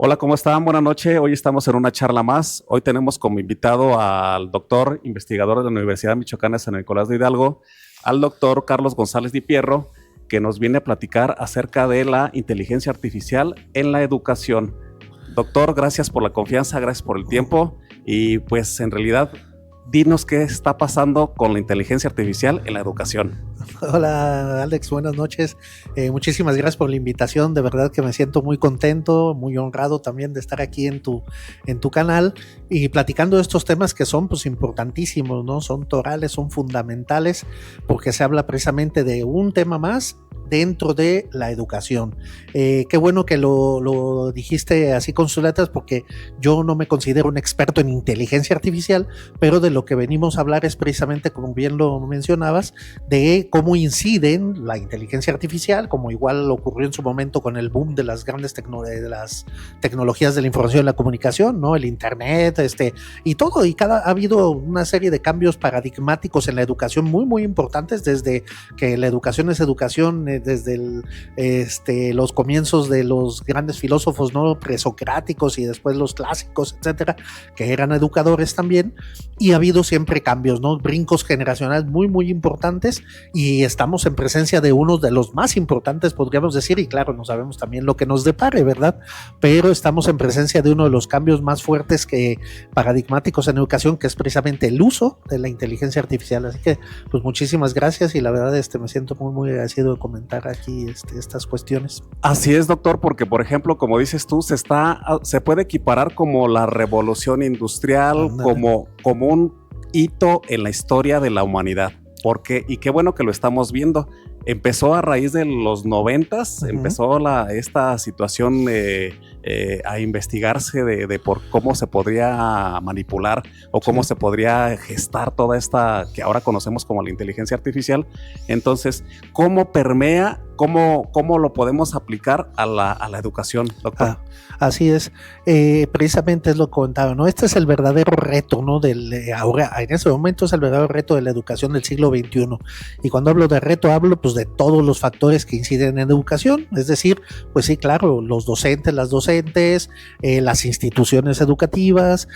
Hola, ¿cómo están? Buenas noches. Hoy estamos en una charla más. Hoy tenemos como invitado al doctor, investigador de la Universidad Michoacana de San Nicolás de Hidalgo, al doctor Carlos González Di Pierro, que nos viene a platicar acerca de la inteligencia artificial en la educación. Doctor, gracias por la confianza, gracias por el tiempo y pues en realidad dinos qué está pasando con la inteligencia artificial en la educación. Hola Alex, buenas noches. Muchísimas gracias por la invitación. De verdad que me siento muy contento, muy honrado también de estar aquí en tu canal y platicando de estos temas que son pues importantísimos, ¿no? Son torales, son fundamentales porque se habla precisamente de un tema más dentro de la educación. Qué bueno que lo dijiste así con sus letras, porque yo no me considero un experto en inteligencia artificial, pero de lo que venimos a hablar es precisamente, como bien lo mencionabas, de cómo inciden la inteligencia artificial, como igual ocurrió en su momento con el boom de las grandes de las tecnologías de la información y la comunicación, ¿no? El internet, y todo, ha habido una serie de cambios paradigmáticos en la educación muy importantes, desde que la educación es educación, desde los comienzos de los grandes filósofos, ¿no? Presocráticos y después los clásicos, etcétera, que eran educadores también, y ha habido siempre cambios, ¿no? Brincos generacionales muy importantes, y estamos en presencia de uno de los más importantes, podríamos decir, y claro, no sabemos también lo que nos depare, ¿verdad? Pero estamos en presencia de uno de los cambios más fuertes paradigmáticos en educación, que es precisamente el uso de la inteligencia artificial. Así que, pues muchísimas gracias, y la verdad me siento muy agradecido de comentar aquí estas cuestiones. Así es, doctor, porque por ejemplo, como dices tú, se puede equiparar como la revolución industrial, como un hito en la historia de la humanidad. Y qué bueno que lo estamos viendo. Empezó a raíz de los 90s, empezó esta situación a investigarse de por cómo se podría manipular o cómo se podría gestar toda esta que ahora conocemos como la inteligencia artificial. Entonces, ¿cómo permea, cómo lo podemos aplicar a la educación, doctor? Así es, precisamente es lo que comentaba, ¿no? Este es el verdadero reto, ¿no? Ahora, en ese momento es el verdadero reto de la educación del siglo XXI. Y cuando hablo de reto, hablo pues de todos los factores que inciden en educación, es decir, pues sí, claro, los docentes, las docentes, las instituciones educativas,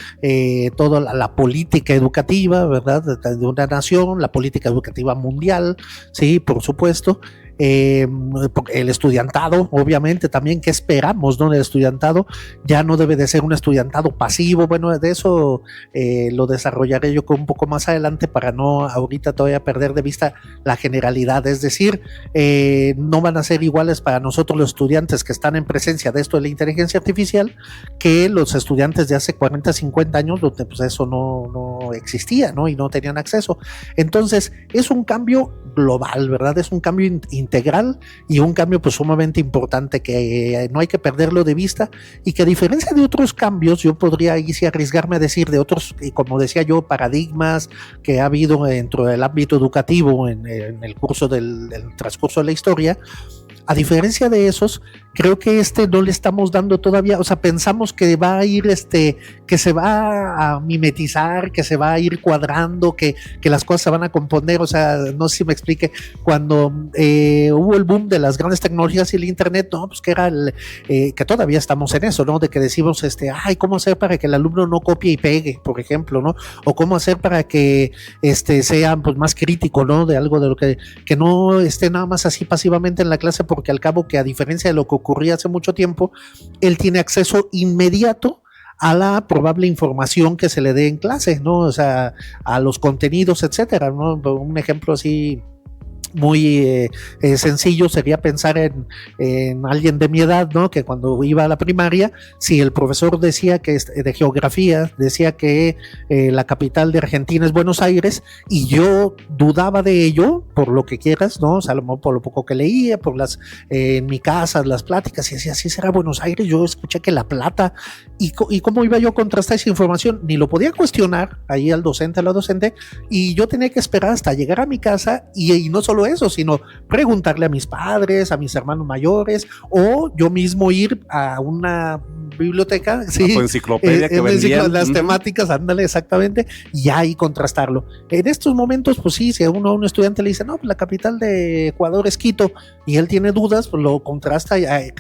toda la política educativa, ¿verdad? De una nación, la política educativa mundial, sí, por supuesto. El estudiantado, obviamente también, ¿qué esperamos, no? El estudiantado ya no debe de ser un estudiantado pasivo. Bueno, de eso lo desarrollaré yo un poco más adelante para no ahorita todavía perder de vista la generalidad, es decir, no van a ser iguales para nosotros los estudiantes que están en presencia de esto de la inteligencia artificial que los estudiantes de hace 40, 50 años, donde pues eso no existía, ¿no? Y no tenían acceso. Entonces, es un cambio global, ¿verdad? Es un cambio integral y un cambio pues sumamente importante que no hay que perderlo de vista, y que a diferencia de otros cambios, yo podría ahí sí arriesgarme a decir de otros, como decía yo, paradigmas que ha habido dentro del ámbito educativo en el curso del transcurso de la historia. A diferencia de esos, creo que no le estamos dando todavía, o sea, pensamos que va a ir, que se va a mimetizar, que se va a ir cuadrando, que las cosas se van a componer, o sea, no sé si me explique, cuando hubo el boom de las grandes tecnologías y el internet, no, pues que era que todavía estamos en eso, ¿no? De que decimos, ¿cómo hacer para que el alumno no copie y pegue, por ejemplo, ¿no? O cómo hacer para que sea pues más crítico, ¿no? De algo de lo que no esté nada más así pasivamente en la clase, porque al cabo que a diferencia de lo que ocurría hace mucho tiempo, él tiene acceso inmediato a la probable información que se le dé en clase, ¿no? O sea, a los contenidos, etcétera, ¿no? Un ejemplo así muy sencillo sería pensar en alguien de mi edad, ¿no? Que cuando iba a la primaria, si el profesor decía que de geografía, decía que la capital de Argentina es Buenos Aires, y yo dudaba de ello, por lo que quieras, ¿no? O sea, por lo poco que leía, por en mi casa, las pláticas, y decía, sí será Buenos Aires, yo escuché que La Plata, y cómo iba yo a contrastar esa información, ni lo podía cuestionar ahí al docente, a la docente, y yo tenía que esperar hasta llegar a mi casa, y no solo solo eso, sino preguntarle a mis padres, a mis hermanos mayores, o yo mismo ir a una biblioteca, sí, enciclopedia que vendían. Las temáticas, ándale, exactamente, y ahí contrastarlo. En estos momentos, pues sí, si a un estudiante le dice, no, pues la capital de Ecuador es Quito, y él tiene dudas, pues lo contrasta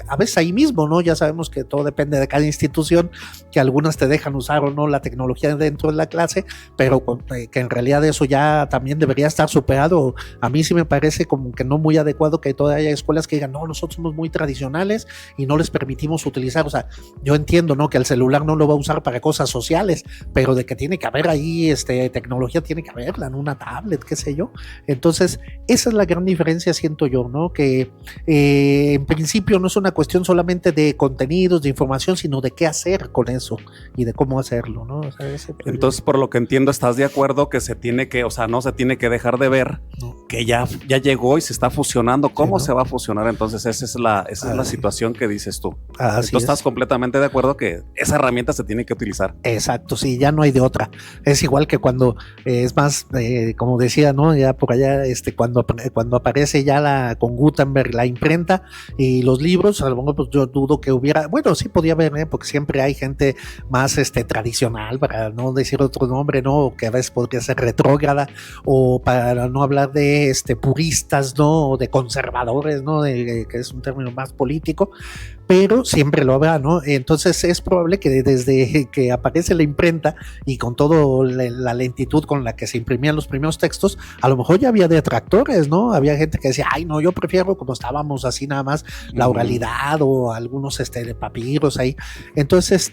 a veces ahí mismo, ¿no? Ya sabemos que todo depende de cada institución, que algunas te dejan usar o no la tecnología dentro de la clase, pero que en realidad eso ya también debería estar superado. A mí sí me parece como que no muy adecuado que todavía haya escuelas que digan, no, nosotros somos muy tradicionales y no les permitimos utilizar. O sea, yo entiendo, ¿no?, que el celular no lo va a usar para cosas sociales, pero de que tiene que haber ahí tecnología, tiene que haberla en una tablet, qué sé yo. Entonces, esa es la gran diferencia, siento yo, ¿no? Que en principio no es una cuestión solamente de contenidos, de información, sino de qué hacer con eso y de cómo hacerlo, ¿no? O sea, entonces, por lo que entiendo, ¿estás de acuerdo que se tiene que, o sea, no se tiene que dejar de ver que ya llegó y se está fusionando? ¿Cómo se va a fusionar? Entonces, esa es la situación que dices tú. Tú estás completamente de acuerdo que esa herramienta se tiene que utilizar. Exacto, sí, ya no hay de otra. Es igual que cuando, es más, como decía, ¿no? Ya por allá, cuando aparece ya con Gutenberg la imprenta y los libros, a lo mejor pues yo dudo que hubiera, bueno, sí podía haber, porque siempre hay gente más tradicional, para no decir otro nombre, ¿no? Que a veces podría ser retrógrada, o para no hablar de puristas, ¿no? O de conservadores, ¿no? Que es un término más político, pero siempre lo habrá, ¿no? Entonces es probable que desde que aparece la imprenta y con toda la lentitud con la que se imprimían los primeros textos, a lo mejor ya había detractores, ¿no? Había gente que decía, ay, no, yo prefiero como estábamos así nada más, la oralidad o algunos papiros ahí. Entonces,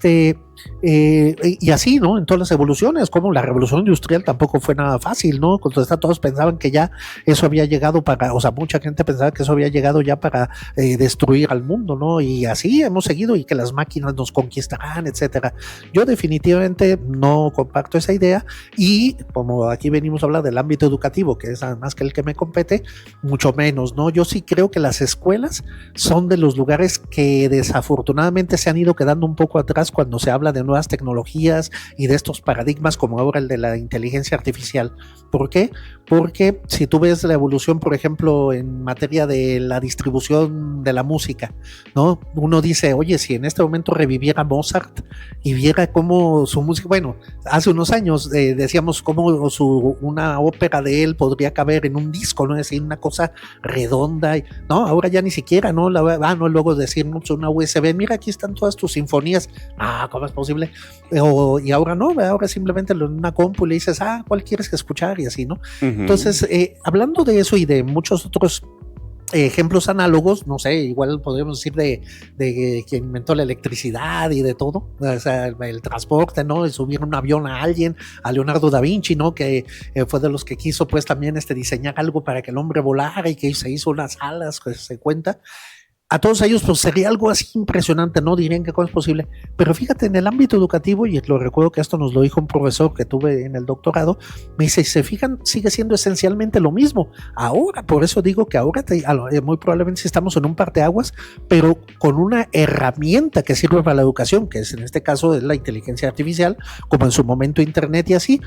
y así, ¿no? En todas las evoluciones, como la revolución industrial tampoco fue nada fácil, ¿no? Cuando todos pensaban que ya eso había llegado o sea, mucha gente pensaba que eso había llegado ya para destruir al mundo, ¿no? Y así hemos seguido, y que las máquinas nos conquistarán, etcétera. Yo definitivamente no comparto esa idea, y como aquí venimos a hablar del ámbito educativo, que es además que el que me compete, mucho menos, ¿no? Yo sí creo que las escuelas son de los lugares que desafortunadamente se han ido quedando un poco atrás cuando se habla de nuevas tecnologías y de estos paradigmas como ahora el de la inteligencia artificial. ¿Por qué? Porque si tú ves la evolución, por ejemplo, en materia de la distribución de la música, ¿no? Uno dice, oye, si en este momento reviviera Mozart y viera cómo su música, bueno, hace unos años decíamos cómo una ópera de él podría caber en un disco, ¿no? Es decir, una cosa redonda, no, ahora ya ni siquiera, ¿no? No, luego decirnos una USB, mira, aquí están todas tus sinfonías, ¿cómo es posible? Y ahora no, ahora simplemente en una compu le dices, ¿cuál quieres escuchar? Y así, ¿no? Entonces, hablando de eso y de muchos otros ejemplos análogos, no sé, igual podríamos decir de quien inventó la electricidad y de todo, o sea, el transporte, ¿no? El subir un avión a alguien, a Leonardo da Vinci, ¿no? Que fue de los que quiso pues también diseñar algo para que el hombre volara, y que se hizo unas alas, que se cuenta. A todos ellos pues sería algo así impresionante, ¿no? Dirían que cómo es posible. Pero fíjate, en el ámbito educativo, y lo recuerdo que esto nos lo dijo un profesor que tuve en el doctorado, me dice, si se fijan, sigue siendo esencialmente lo mismo. Ahora, por eso digo que ahora muy probablemente estamos en un parteaguas, pero con una herramienta que sirve para la educación, que es en este caso es la inteligencia artificial, como en su momento Internet y así.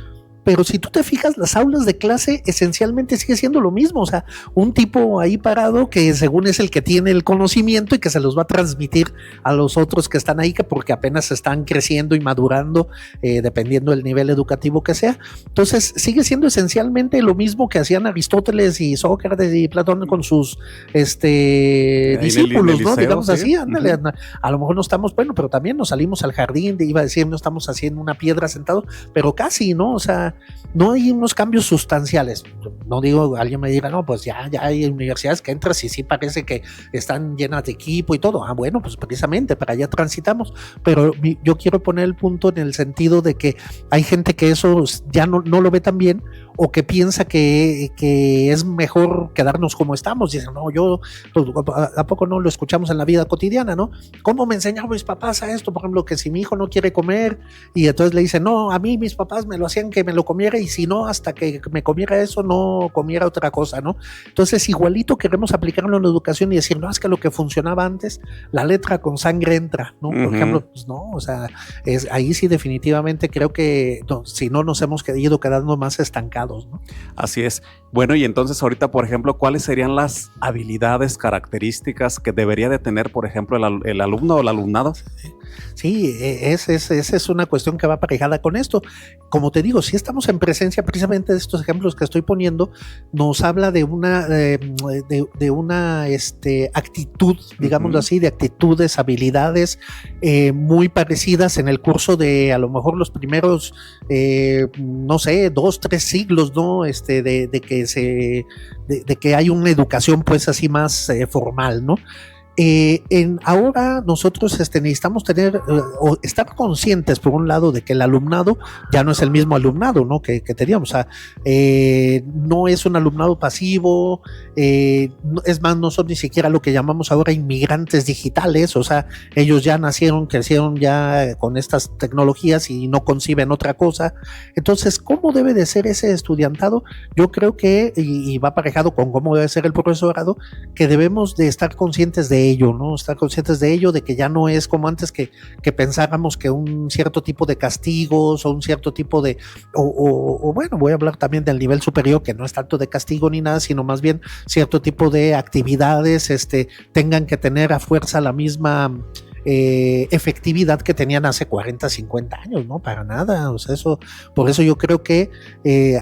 Pero si tú te fijas, las aulas de clase esencialmente sigue siendo lo mismo, o sea, un tipo ahí parado que según es el que tiene el conocimiento y que se los va a transmitir a los otros que están ahí, que porque apenas están creciendo y madurando, dependiendo del nivel educativo que sea. Entonces sigue siendo esencialmente lo mismo que hacían Aristóteles y Sócrates y Platón con sus discípulos, ¿no? Liceo, digamos así, ándale, a lo mejor no estamos, bueno, pero también nos salimos al jardín, iba a decir, no estamos haciendo una piedra sentado, pero casi, ¿no? O sea, no hay unos cambios sustanciales. No digo, alguien me diga, no, pues ya hay universidades que entras y sí parece que están llenas de equipo y todo. Bueno, pues precisamente para allá transitamos. Pero yo quiero poner el punto en el sentido de que hay gente que eso ya no lo ve tan bien, o que piensa que es mejor quedarnos como estamos. Dicen, no, ¿a poco no lo escuchamos en la vida cotidiana, no? ¿Cómo me enseñaron mis papás a esto? Por ejemplo, que si mi hijo no quiere comer, y entonces le dicen, no, a mí mis papás me lo hacían que me lo comiera, y si no, hasta que me comiera eso, no comiera otra cosa, ¿no? Entonces, igualito queremos aplicarlo en la educación y decir, no, es que lo que funcionaba antes, la letra con sangre entra, ¿no? Por ejemplo, pues no, o sea, ahí sí definitivamente creo que si no nos hemos ido quedando más estancados aplicados, ¿no? Así es. Bueno, y entonces ahorita, por ejemplo, ¿cuáles serían las habilidades, características que debería de tener, por ejemplo, el alumno o el alumnado? Sí, esa es una cuestión que va aparejada con esto. Como te digo, si estamos en presencia precisamente de estos ejemplos que estoy poniendo, nos habla de una actitud, digámoslo así, de actitudes, habilidades muy parecidas en el curso de a lo mejor los primeros, no sé, 2, 3 siglos, ¿no? De que hay una educación pues así más formal, ¿no? Ahora nosotros necesitamos tener o estar conscientes, por un lado, de que el alumnado ya no es el mismo alumnado, ¿no? que teníamos. O sea, no es un alumnado pasivo, es más, no son ni siquiera lo que llamamos ahora inmigrantes digitales. O sea, ellos ya nacieron, crecieron ya con estas tecnologías y no conciben otra cosa. Entonces, ¿cómo debe de ser ese estudiantado? Yo creo que, y va aparejado con cómo debe ser el profesorado, que debemos de estar conscientes de ello, ¿no? Estar conscientes de ello, de que ya no es como antes que pensábamos que un cierto tipo de castigos o un cierto tipo de, o bueno, voy a hablar también del nivel superior, que no es tanto de castigo ni nada, sino más bien cierto tipo de actividades, tengan que tener a fuerza la misma efectividad que tenían hace 40, 50 años, ¿no? Para nada. O sea, por eso yo creo que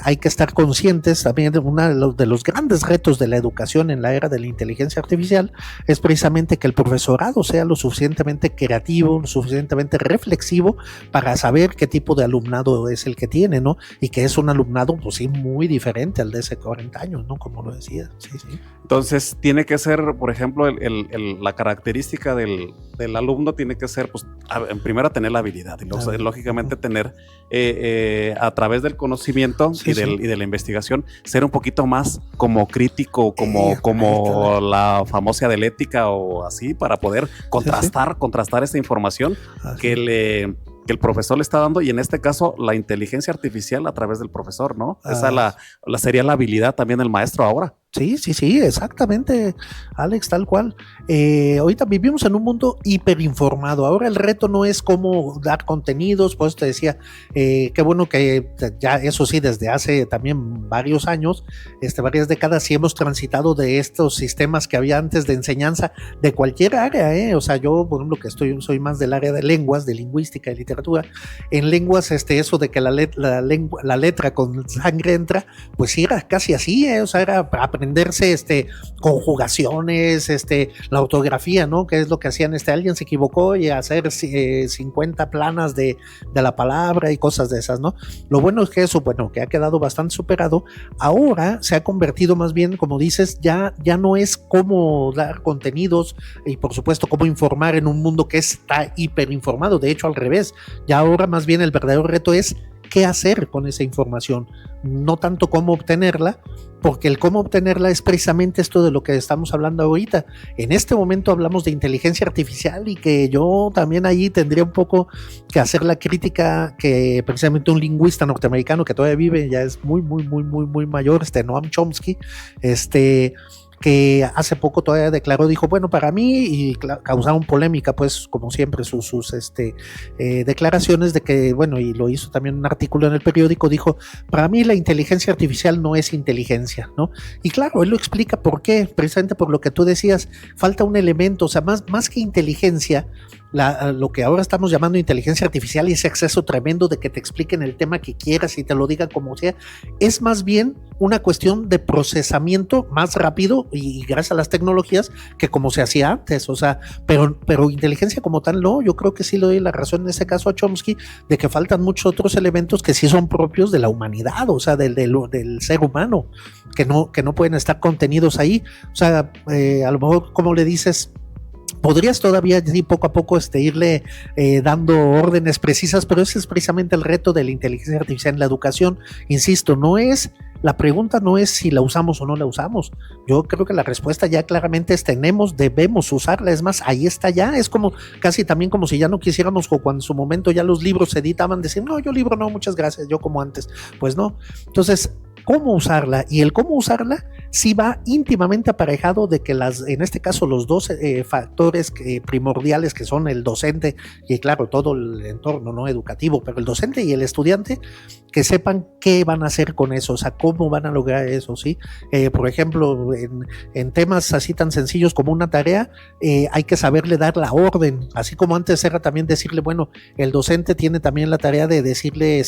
hay que estar conscientes también de uno de los grandes retos de la educación en la era de la inteligencia artificial es precisamente que el profesorado sea lo suficientemente creativo, lo suficientemente reflexivo para saber qué tipo de alumnado es el que tiene, ¿no? Y que es un alumnado, pues sí, muy diferente al de hace 40 años, ¿no? Como lo decía. Sí, sí. Entonces, tiene que ser, por ejemplo, la característica del alumno tiene que ser, pues, en primera, tener la habilidad y luego, lógicamente, tener a través del conocimiento y de la investigación, ser un poquito más como crítico, como la famosa dialéctica o así, para poder contrastar esta información que el profesor le está dando, y en este caso la inteligencia artificial a través del profesor, ¿no? Esa sería la habilidad también del maestro ahora. Sí, exactamente, Alex, tal cual. Ahorita vivimos en un mundo hiperinformado. Ahora el reto no es cómo dar contenidos, pues te decía, qué bueno que ya eso sí, desde hace también varios años, varias décadas, sí hemos transitado de estos sistemas que había antes de enseñanza de cualquier área, O sea, yo, por ejemplo, que soy más del área de lenguas, de lingüística y literatura. En lenguas, eso de que la letra con sangre entra, pues sí era casi así, O sea, era aprenderse conjugaciones, la ortografía, ¿no? Que es lo que hacían, alguien se equivocó y hacer 50 planas de la palabra y cosas de esas, ¿no? Lo bueno es que eso, bueno, que ha quedado bastante superado. Ahora se ha convertido más bien, como dices, ya no es cómo dar contenidos y por supuesto cómo informar en un mundo que está hiperinformado. De hecho, al revés, ya ahora más bien el verdadero reto es qué hacer con esa información, no tanto cómo obtenerla, porque el cómo obtenerla es precisamente esto de lo que estamos hablando ahorita. En este momento hablamos de inteligencia artificial y que yo también ahí tendría un poco que hacer la crítica que precisamente un lingüista norteamericano que todavía vive, ya es muy mayor, Noam Chomsky, que hace poco todavía declaró, dijo, bueno, para mí, y causaron polémica, pues, como siempre, sus declaraciones de que, bueno, y lo hizo también un artículo en el periódico, dijo, para mí la inteligencia artificial no es inteligencia, ¿no? Y claro, él lo explica por qué, precisamente por lo que tú decías, falta un elemento, o sea, más que inteligencia, lo que ahora estamos llamando inteligencia artificial y ese acceso tremendo de que te expliquen el tema que quieras y te lo digan como sea, es más bien una cuestión de procesamiento más rápido y gracias a las tecnologías que como se hacía antes, o sea, pero inteligencia como tal no, yo creo que sí le doy la razón en ese caso a Chomsky de que faltan muchos otros elementos que sí son propios de la humanidad, o sea, del ser humano, que no pueden estar contenidos ahí, o sea, a lo mejor como le dices, podrías todavía poco a poco irle dando órdenes precisas, pero ese es precisamente el reto de la inteligencia artificial en la educación. Insisto, la pregunta no es si la usamos o no la usamos. Yo creo que la respuesta ya claramente es debemos usarla. Es más, ahí está ya. Es como casi también como si ya no quisiéramos, o cuando en su momento ya los libros se editaban, decir, no, yo libro no, muchas gracias, yo como antes. Pues no. Entonces, cómo usarla, y el cómo usarla sí va íntimamente aparejado de que en este caso los dos factores primordiales que son el docente y claro todo el entorno no educativo, pero el docente y el estudiante que sepan qué van a hacer con eso, o sea, cómo van a lograr eso, ¿sí? Por ejemplo, en temas así tan sencillos como una tarea, hay que saberle dar la orden, así como antes era también decirle, bueno, el docente tiene también la tarea de decirle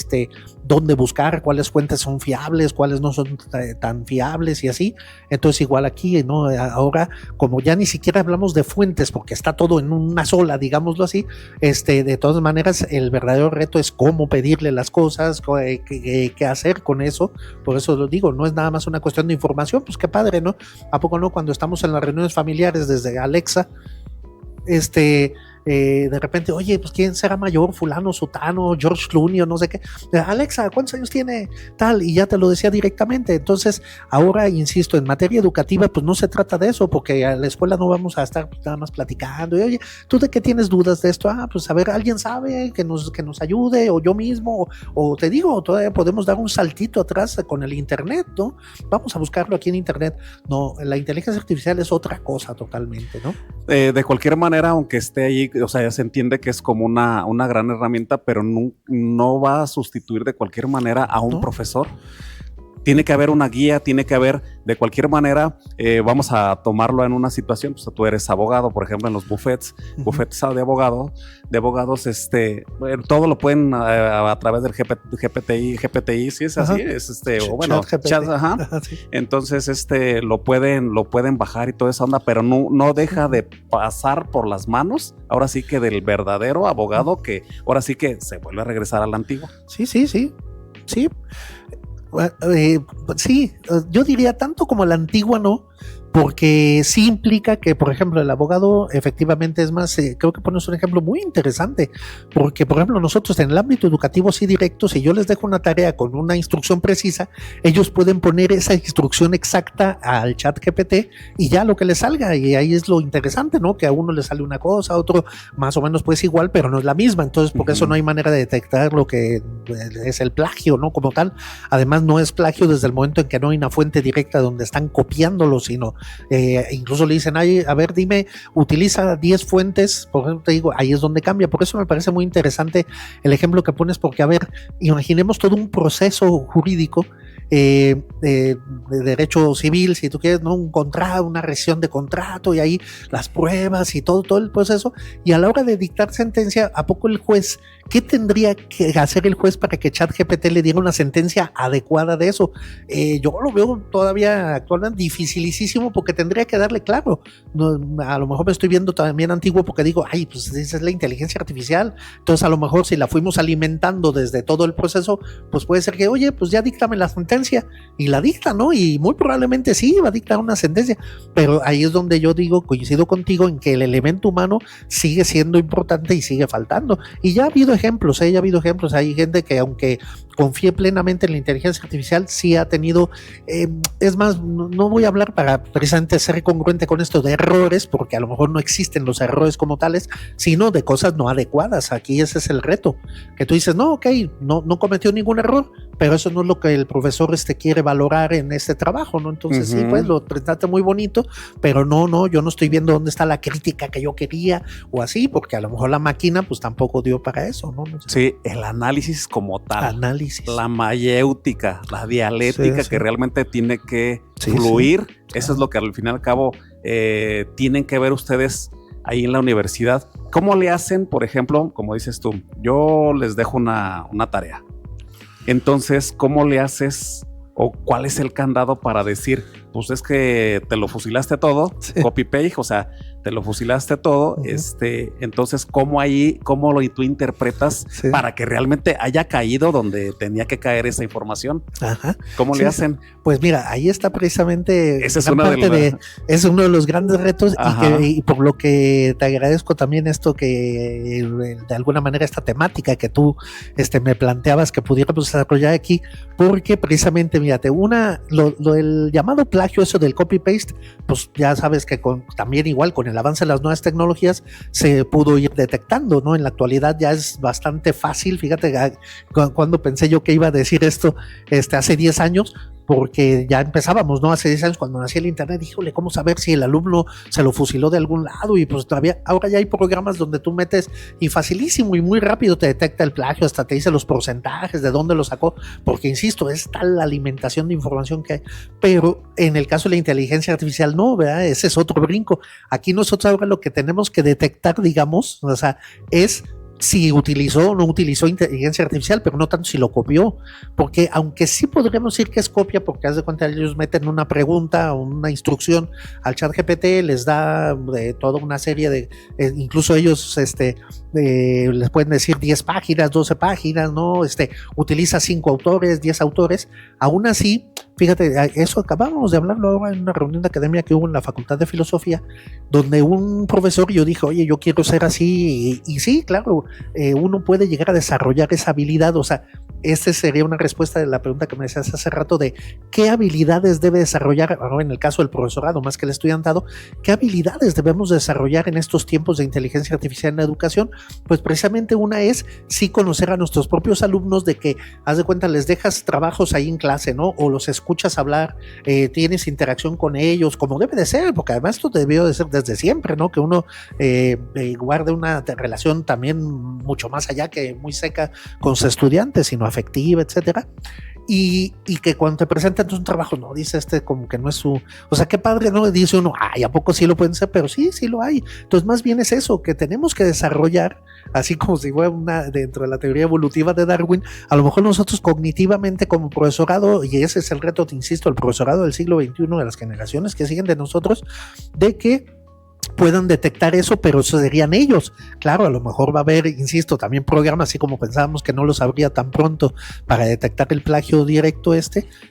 dónde buscar, cuáles fuentes son fiables, cuáles no son tan fiables y así. Entonces igual aquí, ¿no? Ahora, como ya ni siquiera hablamos de fuentes, porque está todo en una sola, digámoslo así, de todas maneras, el verdadero reto es cómo pedirle las cosas, qué hacer con eso. Por eso lo digo, no es nada más una cuestión de información, pues qué padre, ¿no? ¿A poco no? Cuando estamos en las reuniones familiares desde Alexa, de repente, oye, pues quién será mayor, fulano, sutano, George Clooney o no sé qué, Alexa, ¿cuántos años tiene? Tal, y ya te lo decía directamente. Entonces, ahora, insisto, en materia educativa, pues no se trata de eso, porque a la escuela no vamos a estar nada más platicando, y oye, ¿tú de qué tienes dudas de esto? Pues a ver, alguien sabe que nos ayude, o yo mismo, o te digo, todavía podemos dar un saltito atrás con el internet, ¿no? Vamos a buscarlo aquí en internet. No, la inteligencia artificial es otra cosa totalmente, ¿no? De cualquier manera, aunque esté ahí, o sea, ya se entiende que es como una gran herramienta, pero no va a sustituir de cualquier manera a un profesor. Tiene que haber una guía, tiene que haber, de cualquier manera, vamos a tomarlo en una situación, pues tú eres abogado, por ejemplo, en los bufetes de abogados, todo lo pueden a través del GPTI, sí es así, es o bueno, chat, sí. Entonces lo pueden bajar y toda esa onda, pero no deja de pasar por las manos, ahora sí que del verdadero abogado, que ahora sí que se vuelve a regresar a la antigua. Sí. Sí, yo diría tanto como la antigua no, porque sí implica que, por ejemplo, el abogado efectivamente es más, creo que pones un ejemplo muy interesante, porque, por ejemplo, nosotros en el ámbito educativo sí directo, si yo les dejo una tarea con una instrucción precisa, ellos pueden poner esa instrucción exacta al chat GPT y ya lo que les salga, y ahí es lo interesante, ¿no? Que a uno le sale una cosa, a otro más o menos pues igual, pero no es la misma, entonces por eso no hay manera de detectar lo que es el plagio, ¿no? Como tal, además no es plagio desde el momento en que no hay una fuente directa donde están copiándolo, sino incluso le dicen, a ver, dime, utiliza 10 fuentes, por ejemplo, te digo, ahí es donde cambia. Por eso me parece muy interesante el ejemplo que pones, porque, a ver, imaginemos todo un proceso jurídico de derecho civil, si tú quieres, ¿no? Un contrato, una rescisión de contrato, y ahí las pruebas y todo el proceso, y a la hora de dictar sentencia, ¿a poco el juez, qué tendría que hacer el juez para que ChatGPT le diera una sentencia adecuada de eso? Yo lo veo todavía actualmente dificilísimo, porque tendría que darle claro, no, a lo mejor me estoy viendo también antiguo porque digo, pues esa es la inteligencia artificial, entonces a lo mejor si la fuimos alimentando desde todo el proceso, pues puede ser que, oye, pues ya díctame la sentencia, y la dicta, ¿no? Y muy probablemente sí va a dictar una sentencia, pero ahí es donde yo digo, coincido contigo en que el elemento humano sigue siendo importante y sigue faltando, y ya ha habido ejemplos, hay gente que aunque confíe plenamente en la inteligencia artificial, sí ha tenido, es más, no voy a hablar para precisamente ser congruente con esto de errores, porque a lo mejor no existen los errores como tales, sino de cosas no adecuadas. Aquí ese es el reto, que tú dices, no, ok, no cometió ningún error, pero eso no es lo que el profesor quiere valorar en este trabajo, ¿no? Entonces sí, pues lo trataste muy bonito, pero no, yo no estoy viendo dónde está la crítica que yo quería, o así, porque a lo mejor la máquina pues tampoco dio para eso, ¿no? Sí, el análisis como tal. La mayéutica, la dialéctica que realmente tiene que fluir, eso es lo que al fin y al cabo tienen que ver ustedes ahí en la universidad. ¿Cómo le hacen, por ejemplo, como dices tú, yo les dejo una tarea? Entonces, ¿cómo le haces o cuál es el candado para decir, pues es que te lo fusilaste todo, copy-paste, o sea, te lo fusilaste todo, entonces, ¿cómo tú interpretas para que realmente haya caído donde tenía que caer esa información? ¿Cómo le hacen? Pues mira, ahí está precisamente esa es es uno de los grandes retos, y por lo que te agradezco también esto, que de alguna manera esta temática que tú me planteabas que pudiéramos desarrollar aquí, porque precisamente, mírate, el llamado plagio, eso del copy-paste, pues ya sabes que también igual con el avance de las nuevas tecnologías se pudo ir detectando, ¿no? En la actualidad ya es bastante fácil, fíjate, cuando pensé yo que iba a decir esto hace 10 años, porque ya empezábamos, ¿no? Hace 10 años cuando nacía el internet, híjole, ¿cómo saber si el alumno se lo fusiló de algún lado? Y pues todavía, ahora ya hay programas donde tú metes y facilísimo y muy rápido te detecta el plagio, hasta te dice los porcentajes, de dónde lo sacó, porque insisto, es tal la alimentación de información que hay, pero en el caso de la inteligencia artificial no, ¿verdad? Ese es otro brinco. Aquí nosotros ahora lo que tenemos que detectar, digamos, o sea, es si utilizó o no utilizó inteligencia artificial, pero no tanto si lo copió, porque aunque sí podríamos decir que es copia, porque haz de cuenta ellos meten una pregunta o una instrucción al chat GPT, les da toda una serie de, incluso ellos les pueden decir 10 páginas, 12 páginas, ¿no? Utiliza 5 autores, 10 autores, aún así, fíjate, eso acabamos de hablarlo ahora en una reunión de academia que hubo en la Facultad de Filosofía, donde un profesor yo dije, oye, yo quiero ser así, y sí, claro, uno puede llegar a desarrollar esa habilidad, o sea, esta sería una respuesta de la pregunta que me decías hace rato de qué habilidades debe desarrollar, ahora en el caso del profesorado más que el estudiantado, qué habilidades debemos desarrollar en estos tiempos de inteligencia artificial en la educación. Pues precisamente una es sí conocer a nuestros propios alumnos, de que haz de cuenta les dejas trabajos ahí en clase, ¿no? O los escuchas hablar, tienes interacción con ellos como debe de ser, porque además esto debió de ser desde siempre, ¿no? Que uno guarde una relación también mucho más allá que muy seca con sus estudiantes, sino afectiva, etcétera. Y que cuando te presentan un trabajo, no, dice como que no es su, o sea, qué padre, ¿no? Dice uno, ay, ¿a poco sí lo pueden ser? Pero sí, sí lo hay. Entonces, más bien es eso, que tenemos que desarrollar, así como si fuera dentro de la teoría evolutiva de Darwin, a lo mejor nosotros cognitivamente como profesorado, y ese es el reto, te insisto, el profesorado del siglo XXI, de las generaciones que siguen de nosotros, de que puedan detectar eso, pero eso serían ellos. Claro, a lo mejor va a haber, insisto, también programas, así como pensábamos que no los habría tan pronto para detectar el plagio directo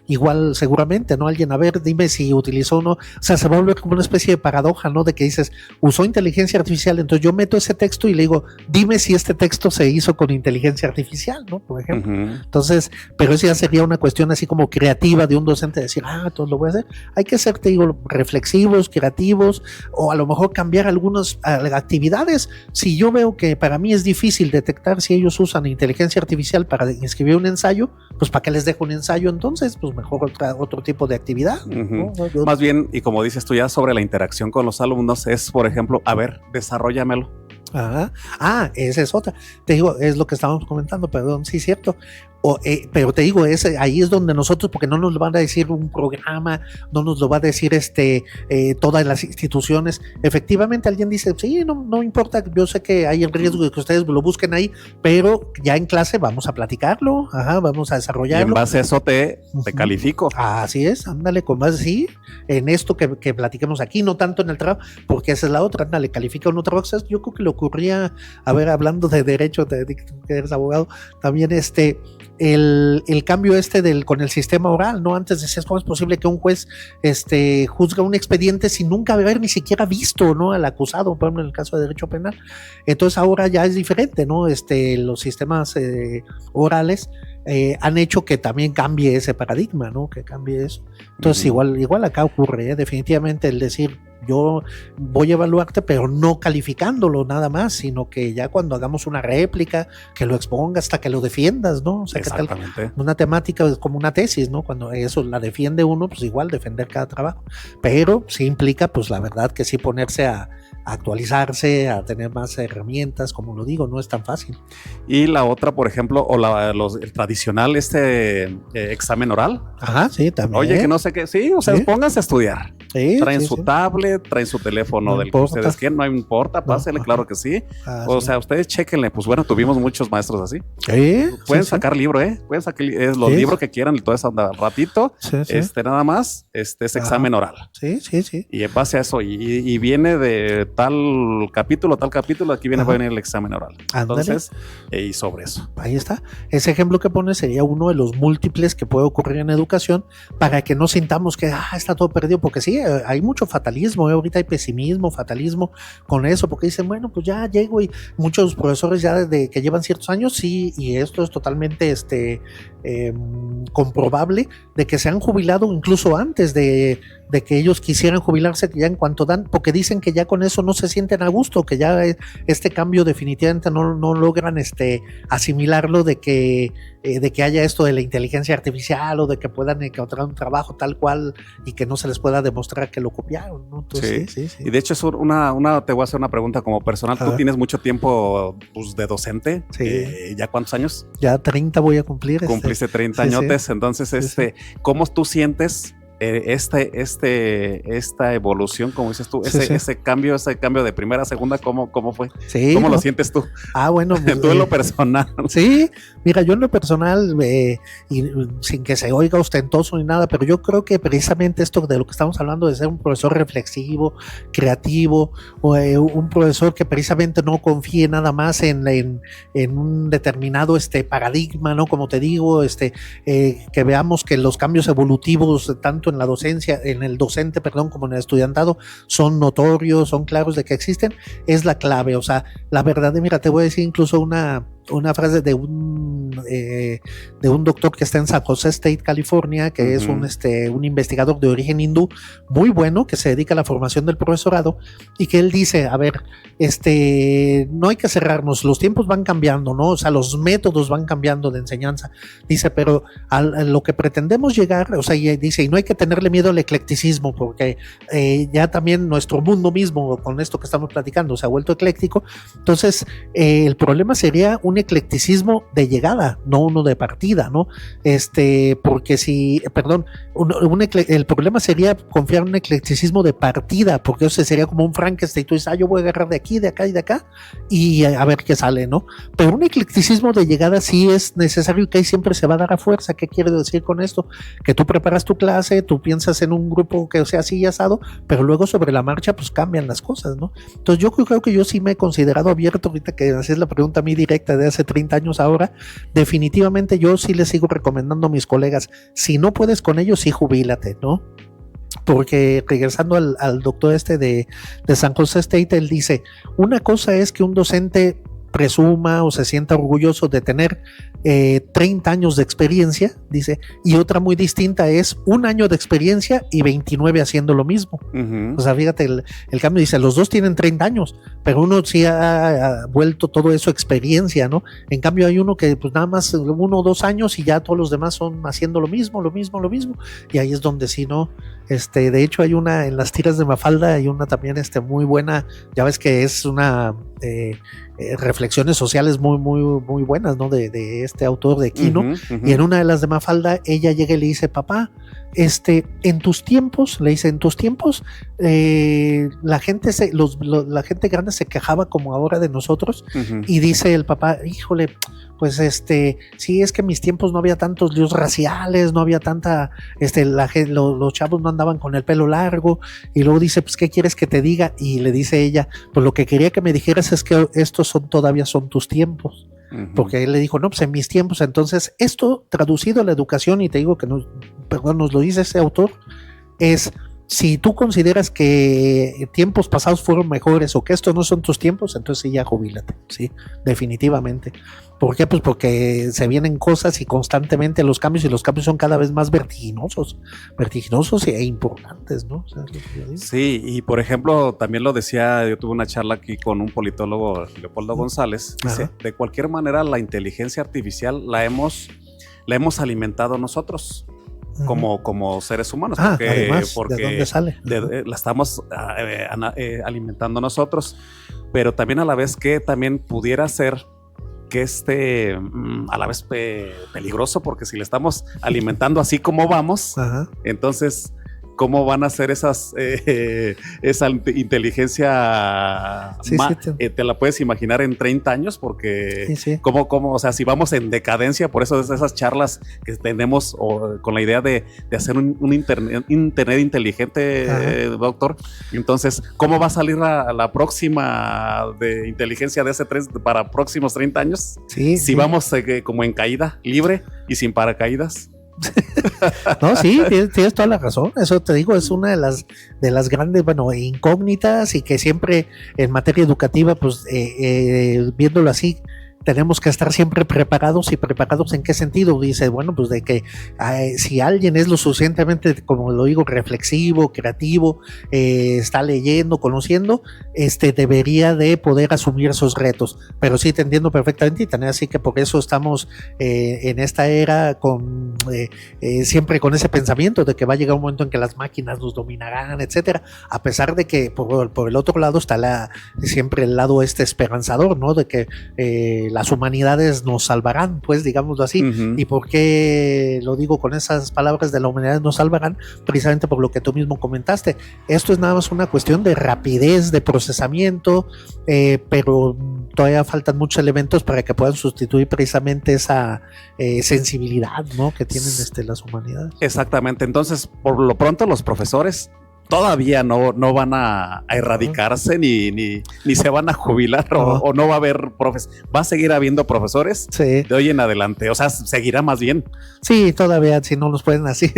igual seguramente, ¿no? Alguien, a ver, dime si utilizó o no, o sea, se va a volver como una especie de paradoja, ¿no? De que dices, usó inteligencia artificial, entonces yo meto ese texto y le digo, dime si este texto se hizo con inteligencia artificial, ¿no? Por ejemplo. Entonces, pero eso ya sería una cuestión así como creativa de un docente, decir, todo lo voy a hacer. Hay que ser, te digo, reflexivos, creativos, o a lo mejor cambiar algunas actividades. Si yo veo que para mí es difícil detectar si ellos usan inteligencia artificial para escribir un ensayo, pues ¿para qué les dejo un ensayo entonces? Pues mejor otro tipo de actividad. ¿No? Más bien, y como dices tú ya sobre la interacción con los alumnos, es, por ejemplo, a ver, desarróllamelo. Esa es otra. Te digo, es lo que estábamos comentando, perdón, sí, cierto. Pero te digo, ahí es donde nosotros, porque no nos lo van a decir un programa, no nos lo va a decir todas las instituciones. Efectivamente, alguien dice, sí, no importa, yo sé que hay el riesgo de que ustedes lo busquen ahí, pero ya en clase vamos a platicarlo, vamos a desarrollarlo. Y en base a eso te califico. Así es, ándale, con más, sí, en esto que platiquemos aquí, no tanto en el trabajo, porque esa es la otra, ándale, califica un trabajo. Yo creo que le ocurría, a ver, hablando de derecho, que eres abogado, también el cambio con el sistema oral, ¿no? Antes decías, ¿cómo es posible que un juez juzga un expediente sin nunca haber ni siquiera visto, ¿no? Al acusado, por ejemplo, en el caso de derecho penal. Entonces ahora ya es diferente, ¿no? Los sistemas orales han hecho que también cambie ese paradigma, ¿no? Que cambie eso. Entonces igual acá ocurre, definitivamente el decir, yo voy a evaluarte, pero no calificándolo nada más, sino que ya cuando hagamos una réplica, que lo exponga hasta que lo defiendas, ¿no? O sea, que tal, una temática es como una tesis, ¿no? Cuando eso la defiende uno, pues igual defender cada trabajo, pero sí implica, pues la verdad que sí ponerse a actualizarse, a tener más herramientas, como lo digo, no es tan fácil. Y la otra, por ejemplo, o el tradicional examen oral. Sí, también. Oye, que no sé qué, sí, o sea, pónganse a estudiar. Sí, traen su tablet, traen su teléfono, no del importa. Que ustedes quieren, no importa, pásenle, claro que sí. O sea, ustedes chéquenle, pues bueno, tuvimos muchos maestros así. Pueden sacar libro, pueden sacar los libros que quieran y todo eso anda ratito. Nada más, es examen oral. Sí. Y en base a eso, y viene de tal capítulo, aquí viene el examen oral. Entonces, y sobre eso. Ahí está. Ese ejemplo que pones sería uno de los múltiples que puede ocurrir en educación para que no sintamos que está todo perdido, porque sí, hay mucho fatalismo, ahorita hay pesimismo, fatalismo con eso, porque dicen, bueno, pues ya llego, y muchos profesores ya desde que llevan ciertos años, sí, y esto es totalmente comprobable, de que se han jubilado incluso antes de de que ellos quisieran jubilarse ya en cuanto dan, porque dicen que ya con eso no se sienten a gusto, que ya este cambio definitivamente no logran asimilarlo de que haya esto de la inteligencia artificial o de que puedan encontrar un trabajo tal cual y que no se les pueda demostrar que lo copiaron, ¿no? Entonces, sí. Y de hecho es te voy a hacer una pregunta como personal. Tú tienes mucho tiempo pues, de docente. Sí. ¿Ya cuántos años? Ya 30 voy a cumplir. Cumpliste 30 añotes. Entonces, ¿cómo tú sientes esta evolución, como dices tú, ese cambio de primera a segunda, ¿cómo fue? Sí, ¿Cómo lo sientes tú? Bueno, pues, tú en lo personal. Sí, mira, yo en lo personal, y sin que se oiga ostentoso ni nada, pero yo creo que precisamente esto de lo que estamos hablando, de ser un profesor reflexivo, creativo, un profesor que precisamente no confíe nada más en un determinado paradigma, ¿no? Como te digo, que veamos que los cambios evolutivos, tanto en la docencia, en el docente, como en el estudiantado, son notorios, son claros de que existen, es la clave. O sea, la verdad, mira, te voy a decir incluso una frase de un doctor que está en San José State, California, que es un investigador de origen hindú muy bueno, que se dedica a la formación del profesorado, y que él dice, a ver, no hay que cerrarnos, los tiempos van cambiando, ¿no? O sea, los métodos van cambiando de enseñanza. Dice, pero a lo que pretendemos llegar, o sea, y dice, y no hay que tenerle miedo al eclecticismo, porque ya también nuestro mundo mismo, con esto que estamos platicando, se ha vuelto ecléctico. Entonces, el problema sería un eclecticismo de llegada, no uno de partida, ¿no? Porque el problema sería confiar en un eclecticismo de partida, porque eso sería como un Frankenstein. Tú dices, yo voy a agarrar de aquí, de acá y de acá, y a ver qué sale, ¿no? Pero un eclecticismo de llegada sí es necesario, que ahí siempre se va a dar a fuerza. ¿Qué quiero decir con esto? Que tú preparas tu clase, tú piensas en un grupo que sea así y asado, pero luego sobre la marcha pues cambian las cosas, ¿no? Entonces yo creo que yo sí me he considerado abierto, ahorita que haces la pregunta a mí directa de hace 30 años ahora, definitivamente yo sí les sigo recomendando a mis colegas, si no puedes con ellos, sí jubílate, ¿no? Porque regresando al doctor de San José State, él dice, una cosa es que un docente presuma o se sienta orgulloso de tener 30 años de experiencia, dice, y otra muy distinta es 1 año de experiencia y 29 haciendo lo mismo. O sea, fíjate el cambio, dice, los dos tienen 30 años, pero uno sí ha vuelto todo eso experiencia, ¿no? En cambio hay uno que pues nada más 1 o 2 años y ya todos los demás son haciendo lo mismo, y ahí es donde sí, ¿no? De hecho hay una en las tiras de Mafalda, hay una también muy buena, ya ves que es una reflexiones sociales muy, muy, muy buenas, ¿no? De este autor de Quino, y en una de las de Mafalda, ella llega y le dice, papá, en tus tiempos, le dice, en tus tiempos, la gente grande se quejaba como ahora de nosotros, y dice el papá, híjole, pues sí, es que en mis tiempos no había tantos líos raciales, no había tanta, los chavos no andaban con el pelo largo, y luego dice, pues, ¿qué quieres que te diga? Y le dice ella, pues lo que quería que me dijeras es que estos todavía son tus tiempos. Porque él le dijo, no, pues en mis tiempos. Entonces, esto traducido a la educación, y te digo que nos lo dice ese autor, es, si tú consideras que tiempos pasados fueron mejores o que estos no son tus tiempos, entonces sí, ya jubílate, sí, definitivamente. ¿Por qué? Pues porque se vienen cosas y constantemente los cambios, y los cambios son cada vez más vertiginosos e importantes, ¿no? O sea, sí, y por ejemplo, también lo decía, yo tuve una charla aquí con un politólogo, Leopoldo González, dice, de cualquier manera la inteligencia artificial la hemos alimentado nosotros. Como seres humanos, porque ¿de dónde sale? La estamos alimentando nosotros, pero también a la vez que también pudiera ser que a la vez peligroso, porque si le estamos alimentando así como vamos, entonces cómo van a ser esa inteligencia, te la puedes imaginar en 30 años, porque cómo, o sea, si vamos en decadencia, por eso es esas charlas que tenemos con la idea de hacer un internet inteligente, doctor. Entonces, ¿cómo va a salir la próxima de inteligencia de para próximos 30 años? Si vamos como en caída libre y sin paracaídas. No, sí, tienes toda la razón. Eso te digo, es una de las grandes, incógnitas, y que siempre en materia educativa, pues viéndolo así, tenemos que estar siempre preparados. ¿Y preparados en qué sentido? Dice, bueno, pues de que si alguien es lo suficientemente, como lo digo, reflexivo, creativo, está leyendo, conociendo, debería de poder asumir esos retos. Pero sí te entiendo perfectamente, y también así que por eso estamos en esta era con siempre con ese pensamiento de que va a llegar un momento en que las máquinas nos dominarán, etcétera, a pesar de que por el otro lado está siempre el lado esperanzador, ¿no? De que las humanidades nos salvarán, pues digámoslo así. ¿Y por qué lo digo con esas palabras de la humanidad nos salvarán? Precisamente por lo que tú mismo comentaste. Esto es nada más una cuestión de rapidez, de procesamiento, pero todavía faltan muchos elementos para que puedan sustituir precisamente esa sensibilidad, ¿no? Que tienen las humanidades. Exactamente. Entonces, por lo pronto, los profesores todavía no van a erradicarse ni se van a jubilar o no va a haber va a seguir habiendo profesores de hoy en adelante, o sea, seguirá más bien. Sí, todavía si no los pueden así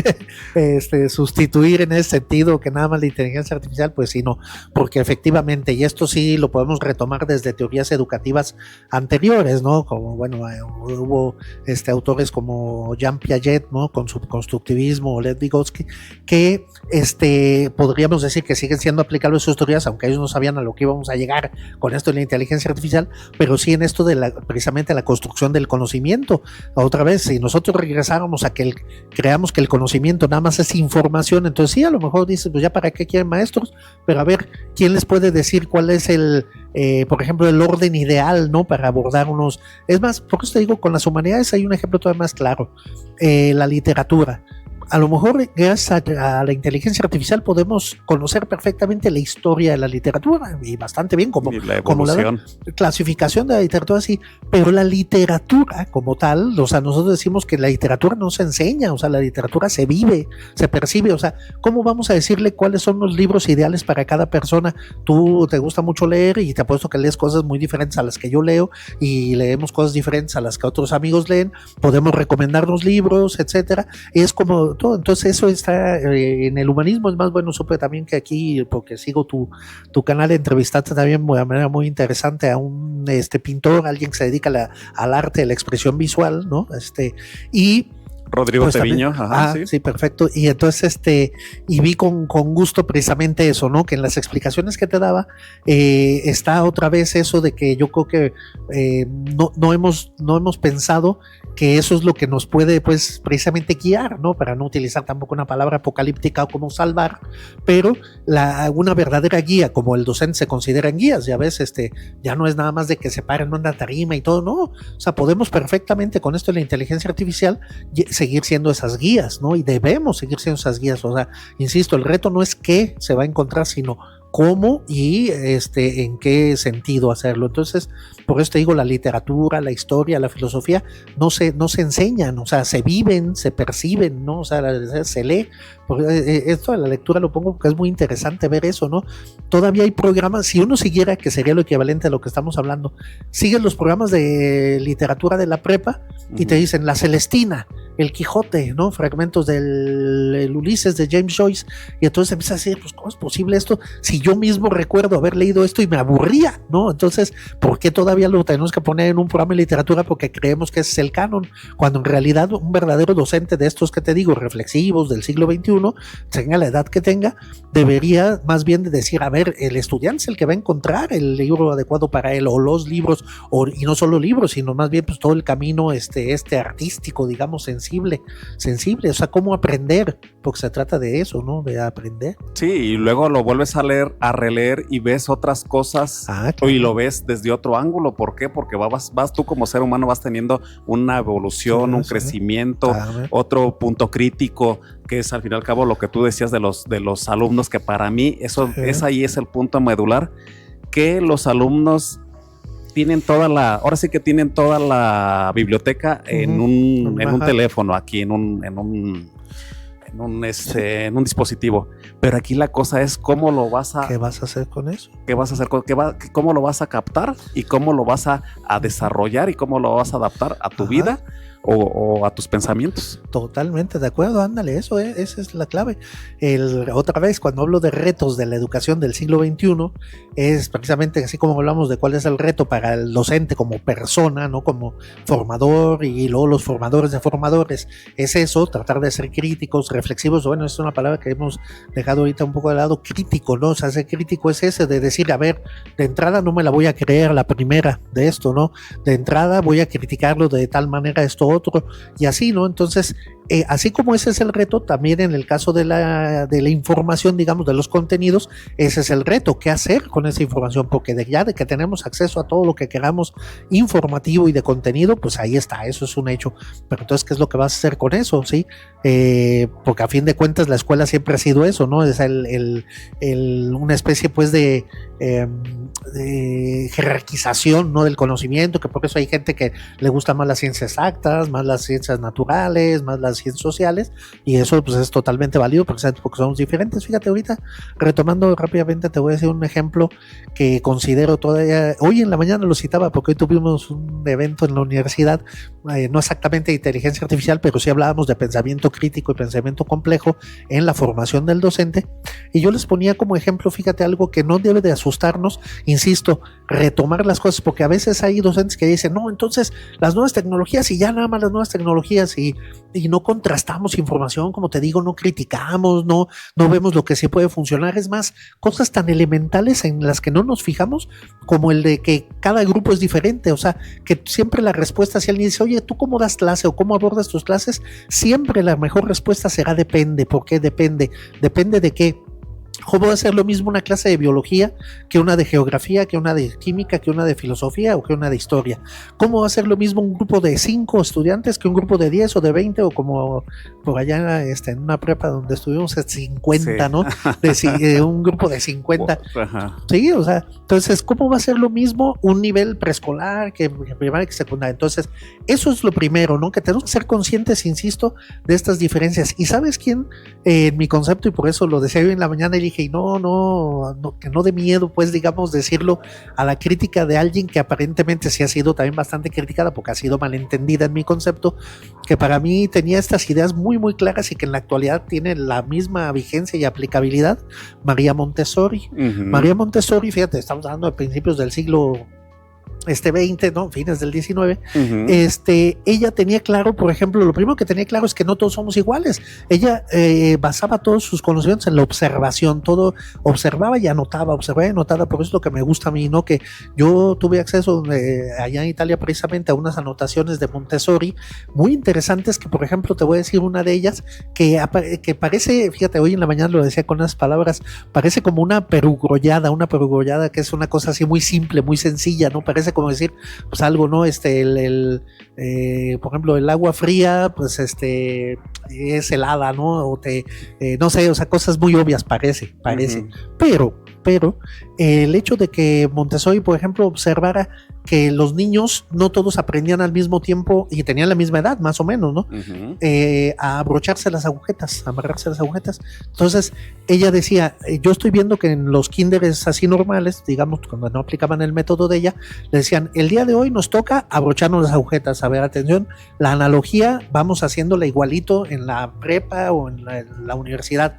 sustituir en ese sentido que nada más la inteligencia artificial, pues sí, no, porque efectivamente, y esto sí lo podemos retomar desde teorías educativas anteriores, ¿no? Como bueno, hubo autores como Jean Piaget, ¿no? Con su constructivismo, o Lev Vygotsky, que podríamos decir que siguen siendo aplicables sus teorías, aunque ellos no sabían a lo que íbamos a llegar con esto de la inteligencia artificial, pero sí en esto de precisamente la construcción del conocimiento. Otra vez, si nosotros regresáramos a que creamos que el conocimiento nada más es información, entonces sí, a lo mejor dices, pues ya para qué quieren maestros, pero a ver, ¿quién les puede decir cuál es por ejemplo, el orden ideal, ¿no? Para abordar unos... Es más, por eso te digo, con las humanidades hay un ejemplo todavía más claro, la literatura. A lo mejor gracias a la inteligencia artificial podemos conocer perfectamente la historia de la literatura y bastante bien como la clasificación de la literatura, sí, pero la literatura como tal, o sea, nosotros decimos que la literatura no se enseña, o sea, la literatura se vive, se percibe, o sea, ¿cómo vamos a decirle cuáles son los libros ideales para cada persona? Tú te gusta mucho leer y te apuesto que lees cosas muy diferentes a las que yo leo y leemos cosas diferentes a las que otros amigos leen, podemos recomendarnos libros, etcétera, es como todo. Entonces eso está en el humanismo. Es más, bueno, supe también que aquí, porque sigo tu canal, entrevistaste también de manera muy interesante a un pintor, alguien que se dedica al arte, a la expresión visual, ¿no? Y Rodrigo pues Treviño. Ajá, sí, perfecto. Y entonces y vi con gusto precisamente eso, ¿no? Que en las explicaciones que te daba está otra vez eso de que yo creo que no hemos pensado que eso es lo que nos puede, pues, precisamente guiar, ¿no? Para no utilizar tampoco una palabra apocalíptica como salvar, pero una verdadera guía, como el docente se consideran guías, ya ves, ya no es nada más de que se paren en una tarima y todo, no. O sea, podemos perfectamente con esto de la inteligencia artificial seguir siendo esas guías, ¿no? Y debemos seguir siendo esas guías. O sea, insisto, el reto no es qué se va a encontrar, sino cómo y en qué sentido hacerlo. Entonces, por eso te digo, la literatura, la historia, la filosofía no se enseñan, o sea, se viven, se perciben, ¿no? O sea, se lee. Esto de la lectura lo pongo porque es muy interesante ver eso, ¿no? Todavía hay programas, si uno siguiera, que sería lo equivalente a lo que estamos hablando, siguen los programas de literatura de la prepa y te dicen La Celestina, El Quijote, ¿no? Fragmentos del Ulises de James Joyce, y entonces empieza a decir, pues, ¿cómo es posible esto? Si yo mismo recuerdo haber leído esto y me aburría, ¿no? Entonces, ¿por qué todavía lo tenemos que poner en un programa de literatura? Porque creemos que ese es el canon, cuando en realidad un verdadero docente de estos que te digo, reflexivos del siglo XXI, tenga la edad que tenga, debería más bien de decir, a ver, el estudiante es el que va a encontrar el libro adecuado para él, o los libros, y no solo libros, sino más bien pues todo el camino artístico, digamos, sensible, o sea, cómo aprender, porque se trata de eso, ¿no? De aprender. Sí, y luego lo vuelves a leer, a releer y ves otras cosas, claro. Y lo ves desde otro ángulo. ¿Por qué? Porque vas tú como ser humano vas teniendo una evolución, un crecimiento, otro punto crítico, que es al fin y al cabo lo que tú decías de los alumnos, que para mí eso ahí es el punto medular, que los alumnos tienen ahora sí que tienen toda la biblioteca en un teléfono, aquí en un dispositivo, pero aquí la cosa es cómo lo vas a... ¿Qué vas a hacer con eso? ¿Qué vas a hacer cómo lo vas a captar y cómo lo vas a desarrollar y cómo lo vas a adaptar a tu vida? o a tus pensamientos. Totalmente de acuerdo, ándale, esa es la clave. Otra vez, cuando hablo de retos de la educación del siglo XXI, es precisamente así como hablamos de cuál es el reto para el docente como persona, ¿no? Como formador, y luego los formadores de formadores, es eso, tratar de ser críticos, reflexivos. Bueno, es una palabra que hemos dejado ahorita un poco de lado, crítico, ¿no? O sea, ser crítico es ese de decir, a ver, de entrada no me la voy a creer la primera de esto, ¿no? De entrada voy a criticarlo de tal manera esto otro, y así, ¿no? Entonces, así como ese es el reto, también en el caso de la información, digamos, de los contenidos, ese es el reto, qué hacer con esa información, porque ya de que tenemos acceso a todo lo que queramos informativo y de contenido, pues ahí está, eso es un hecho. Pero entonces, ¿qué es lo que vas a hacer con eso? ¿Sí? Porque a fin de cuentas la escuela siempre ha sido eso, ¿no? Es una especie pues de jerarquización, ¿no? Del conocimiento, que por eso hay gente que le gusta más las ciencias exactas, más las ciencias naturales, más las ciencias sociales, y eso pues es totalmente válido porque somos diferentes. Fíjate, ahorita retomando rápidamente te voy a decir un ejemplo que considero todavía, hoy en la mañana lo citaba porque hoy tuvimos un evento en la universidad, no exactamente de inteligencia artificial, pero sí hablábamos de pensamiento crítico y pensamiento complejo en la formación del docente, y yo les ponía como ejemplo, fíjate, algo que no debe de asustarnos, insisto, retomar las cosas, porque a veces hay docentes que dicen, no, entonces las nuevas tecnologías y ya nada más las nuevas tecnologías, y no contrastamos información, como te digo, no criticamos, no vemos lo que sí puede funcionar. Es más, cosas tan elementales en las que no nos fijamos, como el de que cada grupo es diferente, o sea, que siempre la respuesta, si alguien dice, oye, ¿tú cómo das clase o cómo abordas tus clases? Siempre la mejor respuesta será depende. ¿Por qué depende? Depende de qué. ¿Cómo va a ser lo mismo una clase de biología que una de geografía, que una de química, que una de filosofía o que una de historia? ¿Cómo va a ser lo mismo un grupo de 5 estudiantes que un grupo de 10 o de 20 o como por allá en una prepa donde estuvimos 50, sí, ¿no? Un grupo de 50. Ajá. Sí, o sea, entonces, ¿cómo va a ser lo mismo un nivel preescolar que primaria que secundaria? Entonces, eso es lo primero, ¿no? Que tenemos que ser conscientes, insisto, de estas diferencias. ¿Y sabes quién? En mi concepto, y por eso lo decía yo en la mañana, y dije, y no, que no dé miedo, pues, digamos, decirlo a la crítica de alguien que aparentemente sí ha sido también bastante criticada porque ha sido malentendida en mi concepto, que para mí tenía estas ideas muy, muy claras y que en la actualidad tiene la misma vigencia y aplicabilidad, María Montessori. Uh-huh. María Montessori, fíjate, estamos hablando de principios del siglo 20, ¿no? Fines del 19, uh-huh. Ella tenía claro, por ejemplo, lo primero que tenía claro es que no todos somos iguales. Ella basaba todos sus conocimientos en la observación, todo observaba y anotaba, por eso es lo que me gusta a mí, ¿no? Que yo tuve acceso allá en Italia precisamente a unas anotaciones de Montessori muy interesantes, que por ejemplo te voy a decir una de ellas, que parece, fíjate, hoy en la mañana lo decía con unas palabras, parece como una perugrollada que es una cosa así muy simple, muy sencilla, ¿no? Parece como decir, pues algo, ¿no? Por ejemplo, el agua fría, pues es helada, ¿no? O no sé, o sea, cosas muy obvias parece. Uh-huh. Pero el hecho de que Montessori, por ejemplo, observara que los niños no todos aprendían al mismo tiempo y tenían la misma edad, más o menos, ¿no? Uh-huh. A abrocharse las agujetas, a amarrarse las agujetas. Entonces, ella decía, yo estoy viendo que en los kinderes así normales, digamos, cuando no aplicaban el método de ella, le decían, el día de hoy nos toca abrocharnos las agujetas. A ver, atención, la analogía vamos haciéndola igualito en la prepa o en la universidad.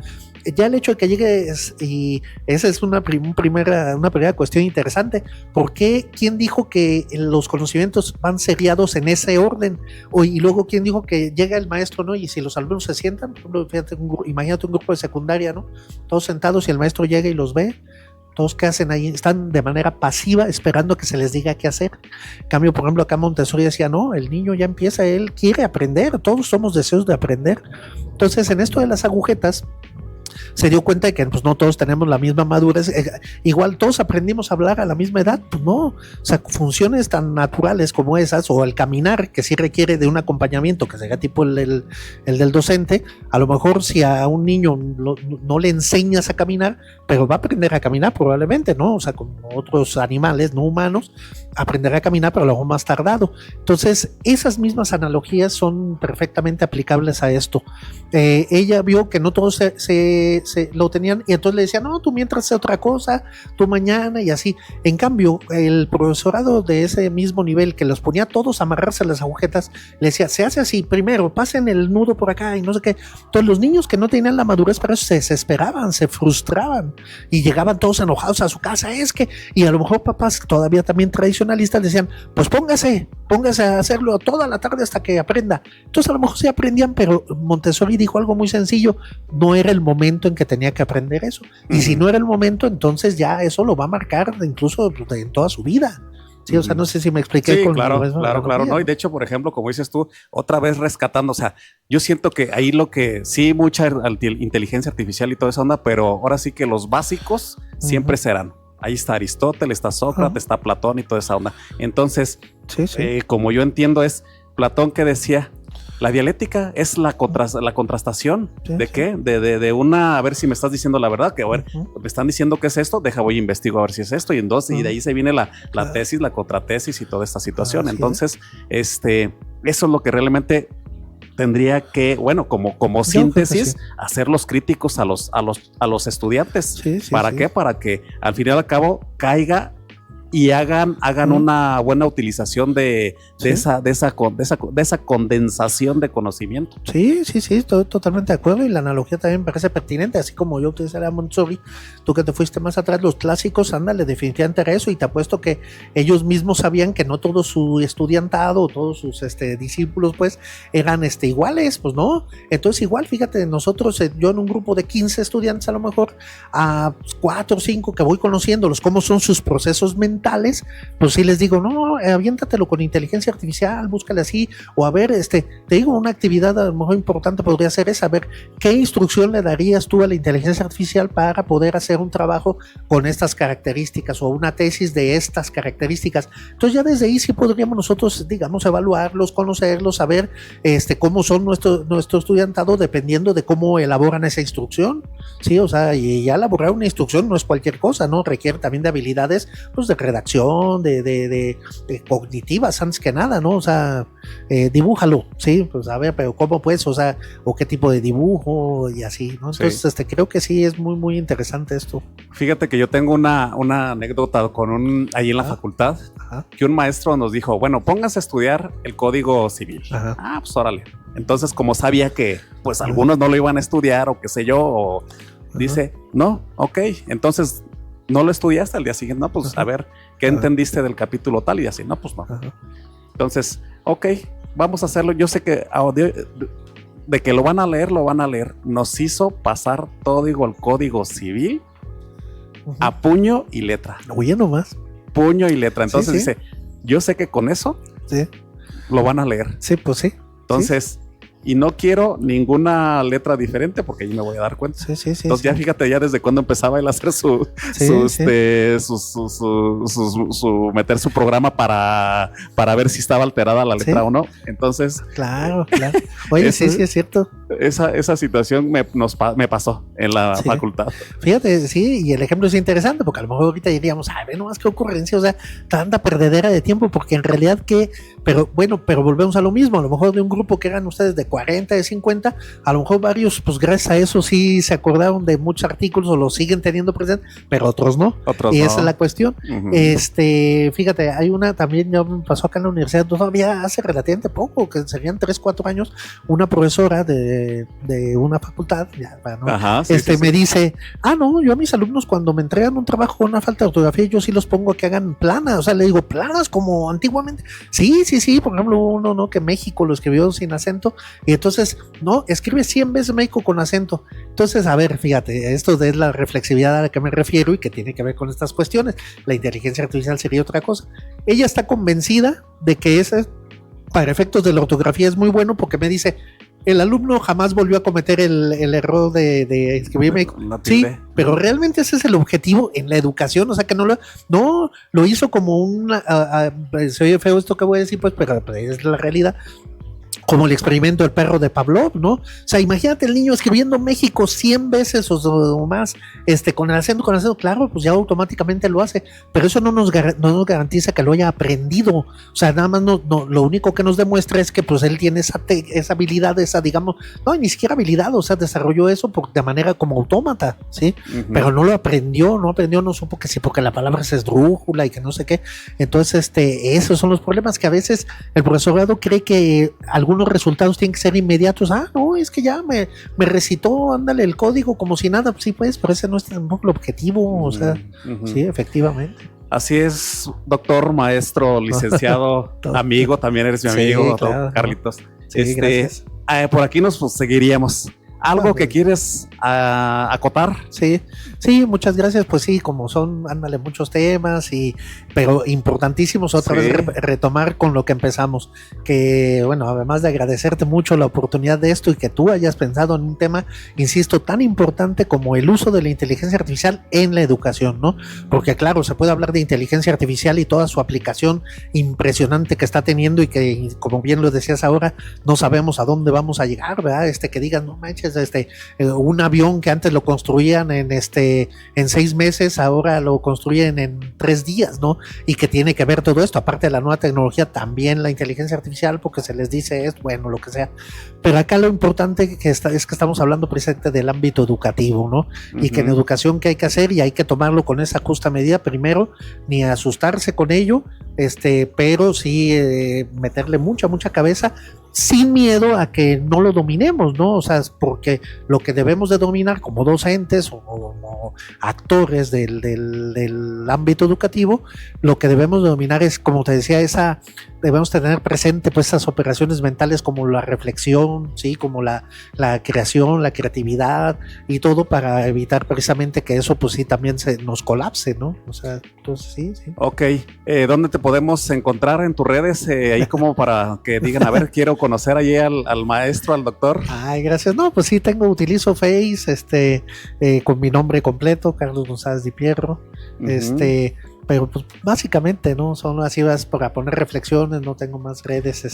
Ya el hecho de que llegues, y esa es una primera cuestión interesante, ¿por qué? ¿Quién dijo que los conocimientos van seriados en ese orden? Y luego, ¿quién dijo que llega el maestro, ¿no? Y si los alumnos se sientan, por ejemplo, fíjate, imagínate un grupo de secundaria, ¿no? Todos sentados y el maestro llega y los ve. Todos que hacen ahí, están de manera pasiva esperando que se les diga qué hacer. En cambio, por ejemplo, acá Montessori decía, no, el niño ya empieza, él quiere aprender, todos somos deseos de aprender. Entonces, en esto de las agujetas, se dio cuenta de que pues no todos tenemos la misma madurez, igual todos aprendimos a hablar a la misma edad, pues no, o sea, funciones tan naturales como esas, o el caminar, que sí requiere de un acompañamiento, que sería tipo el del docente, a lo mejor si a un niño no le enseñas a caminar, pero va a aprender a caminar probablemente, ¿no? O sea, como otros animales no humanos, aprenderá a caminar, pero a lo mejor más tardado. Entonces, esas mismas analogías son perfectamente aplicables a esto. Ella vio que no todos se lo tenían, y entonces le decían, no, tú mientras haces otra cosa, tú mañana, y así. En cambio, el profesorado de ese mismo nivel, que los ponía a todos a amarrarse las agujetas, le decía, se hace así, primero, pasen el nudo por acá, y no sé qué. Entonces los niños que no tenían la madurez para eso se desesperaban, se frustraban, y llegaban todos enojados a su casa, y a lo mejor papás todavía también tradicionalistas decían, pues póngase a hacerlo toda la tarde hasta que aprenda. Entonces a lo mejor sí aprendían, pero Montessori dijo algo muy sencillo, no era el momento en que tenía que aprender eso. Y si no era el momento, entonces ya eso lo va a marcar incluso en toda su vida. Sí, o sea, no sé si me expliqué. Sí, claro, ¿no? Y de hecho, por ejemplo, como dices tú, otra vez rescatando, o sea, yo siento que ahí lo que sí, mucha inteligencia artificial y toda esa onda, pero ahora sí que los básicos siempre serán. Ahí está Aristóteles, está Sócrates, está Platón y toda esa onda. Entonces, como yo entiendo, es Platón que decía, la dialéctica es la contrastación de qué, de una, a ver si me estás diciendo la verdad, que a ver, me están diciendo que es esto, voy a investigar a ver si es esto, y entonces, y de ahí se viene la tesis, la contratesis y toda esta situación. Entonces, eso es lo que realmente tendría que, bueno, como síntesis, hacerlos críticos a los estudiantes. ¿Para qué? Para que al fin y al cabo caiga y hagan una buena utilización de esa condensación de conocimiento. Sí, estoy totalmente de acuerdo, y la analogía también me parece pertinente, así como yo utilizaría Montessori, tú que te fuiste más atrás, los clásicos, ándale, definitivamente era eso, y te apuesto que ellos mismos sabían que no todo su estudiantado, todos sus discípulos pues eran iguales, pues no, entonces igual, fíjate, nosotros, yo en un grupo de 15 estudiantes a lo mejor, a 4 o 5 que voy conociéndolos, cómo son sus procesos mentales, pues sí les digo, no, aviéntatelo con inteligencia artificial, búscale así, o a ver, te digo, una actividad a lo mejor importante podría ser esa, a ver, ¿qué instrucción le darías tú a la inteligencia artificial para poder hacer un trabajo con estas características, o una tesis de estas características? Entonces ya desde ahí sí podríamos nosotros, digamos, evaluarlos, conocerlos, saber cómo son nuestro estudiantado, dependiendo de cómo elaboran esa instrucción, sí, o sea, y ya elaborar una instrucción no es cualquier cosa, ¿no? Requiere también de habilidades, pues, de redacción, de cognitivas, antes que nada, ¿no? O sea, dibújalo, sí, pues a ver, pero ¿cómo pues? O sea, o qué tipo de dibujo y así, ¿no? Entonces, creo que sí es muy, muy interesante esto. Fíjate que yo tengo una anécdota ahí en la facultad, que un maestro nos dijo, bueno, pónganse a estudiar el Código Civil. Pues órale. Entonces, como sabía que, pues, algunos no lo iban a estudiar, o qué sé yo, dice, no, ok, entonces, ¿no lo estudiaste al día siguiente? No, pues a ver, ¿qué entendiste del capítulo tal? Y así, no, pues no. Entonces, ok, vamos a hacerlo. Yo sé que de que lo van a leer. Nos hizo pasar todo el Código Civil a puño y letra. Oye, nomás. Puño y letra. Entonces dice, yo sé que con eso lo van a leer. Sí, pues sí. Entonces, y no quiero ninguna letra diferente porque yo me voy a dar cuenta. Entonces ya fíjate ya desde cuándo empezaba él a hacer meter su programa para ver si estaba alterada la letra o no. Entonces, claro. Oye, sí es cierto. Esa situación me pasó en la facultad. Fíjate, y el ejemplo es interesante, porque a lo mejor ahorita diríamos, ve nomás qué ocurrencia, o sea, tanta perdedera de tiempo, porque en realidad pero volvemos a lo mismo, a lo mejor de un grupo que eran ustedes de 40, de 50, a lo mejor varios, pues gracias a eso sí se acordaron de muchos artículos o los siguen teniendo presente, pero otros no. Esa es la cuestión. Fíjate, hay una también, ya me pasó acá en la universidad, todavía hace relativamente poco, que serían 3, 4 años, una profesora de una facultad, me dice, no, yo a mis alumnos cuando me entregan un trabajo con una falta de ortografía, yo sí los pongo a que hagan planas, o sea, le digo, planas como antiguamente. Sí, por ejemplo, uno, ¿no? Que México lo escribió sin acento, y entonces, no, escribe 100 veces México con acento. Entonces, a ver, fíjate, esto es la reflexividad a la que me refiero y que tiene que ver con estas cuestiones. La inteligencia artificial sería otra cosa. Ella está convencida de que ese, para efectos de la ortografía, es muy bueno, porque me dice, el alumno jamás volvió a cometer el error de escribir México. Sí, pero realmente ese es el objetivo en la educación, o sea que no lo hizo como se oye feo esto que voy a decir, pues, pero es la realidad. Como el experimento del perro de Pavlov, ¿no? O sea, imagínate el niño escribiendo México 100 veces o más, con el acento, claro, pues ya automáticamente lo hace, pero eso no nos garantiza que lo haya aprendido. O sea, nada más lo único que nos demuestra es que pues él tiene esa habilidad, digamos, no, ni siquiera habilidad, o sea, desarrolló eso de manera como autómata, ¿sí? Pero no lo aprendió, no supo que sí, porque la palabra es esdrújula y que no sé qué. Entonces, esos son los problemas, que a veces el profesorado cree que algunos resultados tienen que ser inmediatos. No, es que ya me recitó, ándale, el código como si nada. Sí, pues, pero ese no es tampoco el objetivo, o sea, sí, efectivamente. Así es, doctor, maestro, licenciado, amigo, también eres mi amigo, claro, Carlitos. Sí, gracias. Por aquí nos seguiríamos. ¿Algo que quieres acotar? Sí, muchas gracias. Pues sí, como son, ándale, muchos temas, pero importantísimos otra vez retomar con lo que empezamos. Que bueno, además de agradecerte mucho la oportunidad de esto y que tú hayas pensado en un tema, insisto, tan importante como el uso de la inteligencia artificial en la educación, ¿no? Porque claro, se puede hablar de inteligencia artificial y toda su aplicación impresionante que está teniendo y que, como bien lo decías ahora, no sabemos a dónde vamos a llegar, ¿verdad? Que digan, no manches, un avión que antes lo construían en 6 meses, ahora lo construyen en 3 días, ¿no? Y que tiene que ver todo esto, aparte de la nueva tecnología, también la inteligencia artificial, porque se les dice esto, bueno, lo que sea. Pero acá lo importante es que estamos hablando precisamente del ámbito educativo, ¿no? Y que en educación, ¿qué hay que hacer? Y hay que tomarlo con esa justa medida, primero, ni asustarse con ello, pero sí meterle mucha cabeza, sin miedo a que no lo dominemos, ¿no? O sea, porque lo que debemos de dominar como docentes o como actores del ámbito educativo, lo que debemos de dominar es, como te decía, debemos tener presente pues esas operaciones mentales como la reflexión, ¿sí? Como la creación, la creatividad y todo, para evitar precisamente que eso pues sí también nos colapse, ¿no? O sea, entonces sí. Ok, ¿dónde te podemos encontrar en tus redes? Ahí como para que digan, a ver, quiero conocer allí al maestro, al doctor. Ay, gracias. No, pues sí, utilizo Face, con mi nombre completo, Carlos González Di Pierro, pero pues básicamente, ¿no? Son así para poner reflexiones, no tengo más redes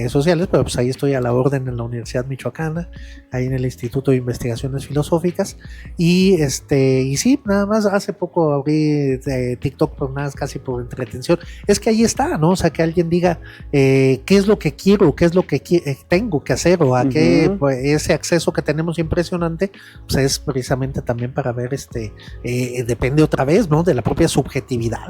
sociales, pero pues ahí estoy a la orden en la Universidad Michoacana, ahí en el Instituto de Investigaciones Filosóficas, y sí, nada más hace poco abrí TikTok, pero nada, casi por entretención. Es que ahí está, ¿no? O sea, que alguien diga qué es lo que quiero, qué es lo que tengo que hacer, o a qué, pues, ese acceso que tenemos impresionante, pues es precisamente también para ver, depende otra vez, ¿no? De la propia subjetividad.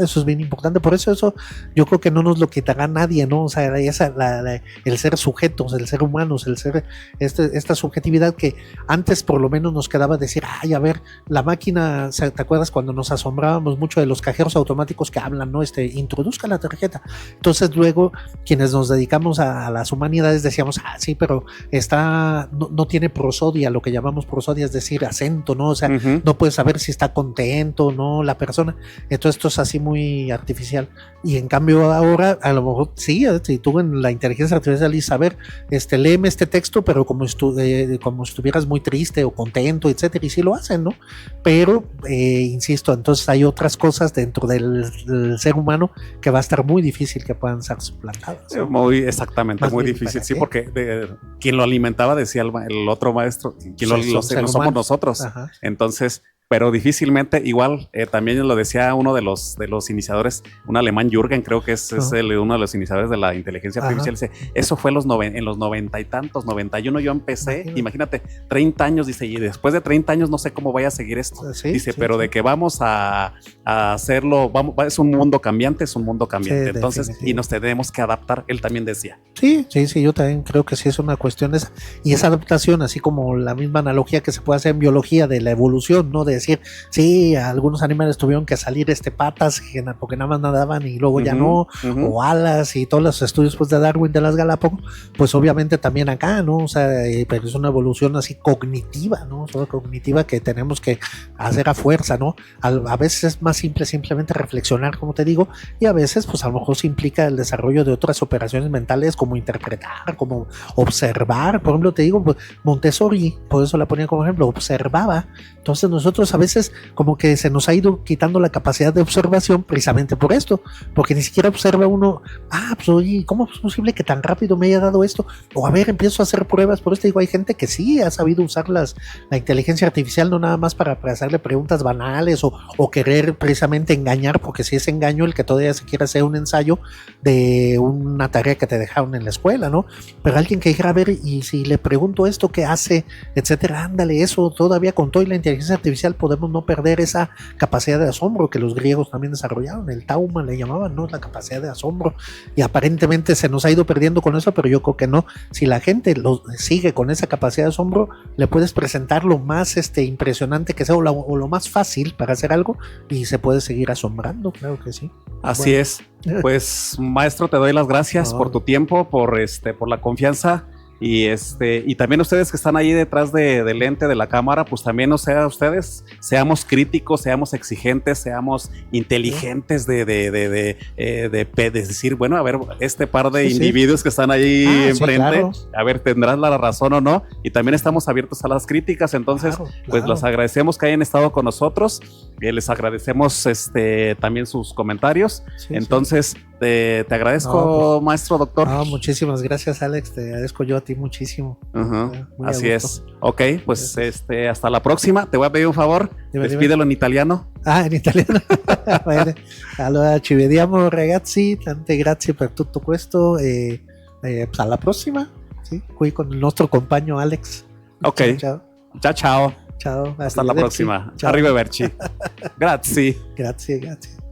Eso es bien importante, por eso yo creo que no nos lo quitará nadie, ¿no? O sea, el ser sujetos, el ser humanos, el ser esta subjetividad que antes por lo menos nos quedaba decir, ay, a ver, la máquina, ¿te acuerdas cuando nos asombrábamos mucho de los cajeros automáticos que hablan, ¿no? Introduzca la tarjeta. Entonces luego quienes nos dedicamos a las humanidades decíamos, sí, pero no tiene prosodia, lo que llamamos prosodia, es decir, acento, ¿no? O sea, no puedes saber si está contento o no la persona. Entonces esto es así muy artificial, y en cambio ahora a lo mejor sí, si tú en la inteligencia artificial dices, a ver, léeme este texto, pero como estuvieras muy triste o contento, etcétera, y sí lo hacen, ¿no? Pero insisto, entonces hay otras cosas dentro del ser humano que va a estar muy difícil que puedan ser suplantadas, ¿no? Muy exactamente, muy difícil, sí, porque quien lo alimentaba, decía el otro maestro, quien no somos nosotros. Ajá. Entonces, pero difícilmente, igual, también lo decía uno de los iniciadores, un alemán, Jürgen, creo que es uno de los iniciadores de la inteligencia artificial. Dice, eso fue en los 90 y tantos, 91 yo empecé, imagínate, 30 años, dice, y después de 30 años no sé cómo vaya a seguir esto. Dice, pero de que vamos a hacerlo, es un mundo cambiante, entonces, y nos tenemos que adaptar, él también decía. Sí, yo también creo que sí es una cuestión de esa, y esa adaptación, así como la misma analogía que se puede hacer en biología de la evolución, ¿no? De decir, sí, algunos animales tuvieron que salir patas porque nada más nadaban y luego ya no, o alas, y todos los estudios pues de Darwin de las Galápagos, pues obviamente también acá, ¿no? O sea, pero es una evolución así cognitiva, ¿no? Solo cognitiva que tenemos que hacer a fuerza, ¿no? A veces es más simple simplemente reflexionar, como te digo, y a veces pues a lo mejor se implica el desarrollo de otras operaciones mentales como interpretar, como observar. Por ejemplo, te digo, pues, Montessori, por eso la ponía como ejemplo, observaba. Entonces nosotros nosotros a veces como que se nos ha ido quitando la capacidad de observación precisamente por esto, porque ni siquiera observa uno, pues oye, ¿cómo es posible que tan rápido me haya dado esto? O a ver, empiezo a hacer pruebas por esto. Digo, hay gente que sí ha sabido usar la inteligencia artificial no nada más para hacerle preguntas banales o querer precisamente engañar, porque si es engaño el que todavía se quiere hacer un ensayo de una tarea que te dejaron en la escuela, ¿no? Pero alguien que dijera, a ver, y si le pregunto esto, ¿qué hace? Etcétera, ándale, eso todavía con todo y la inteligencia artificial podemos no perder esa capacidad de asombro que los griegos también desarrollaron, el tauma le llamaban, ¿no? La capacidad de asombro, y aparentemente se nos ha ido perdiendo con eso, pero yo creo que no. Si la gente lo sigue con esa capacidad de asombro, le puedes presentar lo más impresionante que sea o lo más fácil para hacer algo y se puede seguir asombrando, claro que sí. Así es. Pues, maestro, te doy las gracias por tu tiempo, por la confianza. Y también ustedes que están ahí detrás del lente de la cámara, pues también, o sea, ustedes seamos críticos, seamos exigentes, seamos inteligentes de decir, bueno, a ver, este par de individuos que están ahí enfrente, claro, a ver, tendrán la razón o no, y también estamos abiertos a las críticas. Entonces, pues les agradecemos que hayan estado con nosotros, les agradecemos también sus comentarios. Entonces, te agradezco, maestro, doctor. Muchísimas gracias, Alex, te agradezco yo a ti muchísimo. Así es. Ok, pues hasta la próxima. Te voy a pedir un favor. Despídelo en italiano. En italiano. Bene. Allora ci vediamo ragazzi, tante grazie per tutto questo pues alla prossima, sì? Qui con il nostro compagno Alex. Ok. Ciao. Ciao. Hasta la próxima. Ciao. Arrivederci. Grazie. Grazie.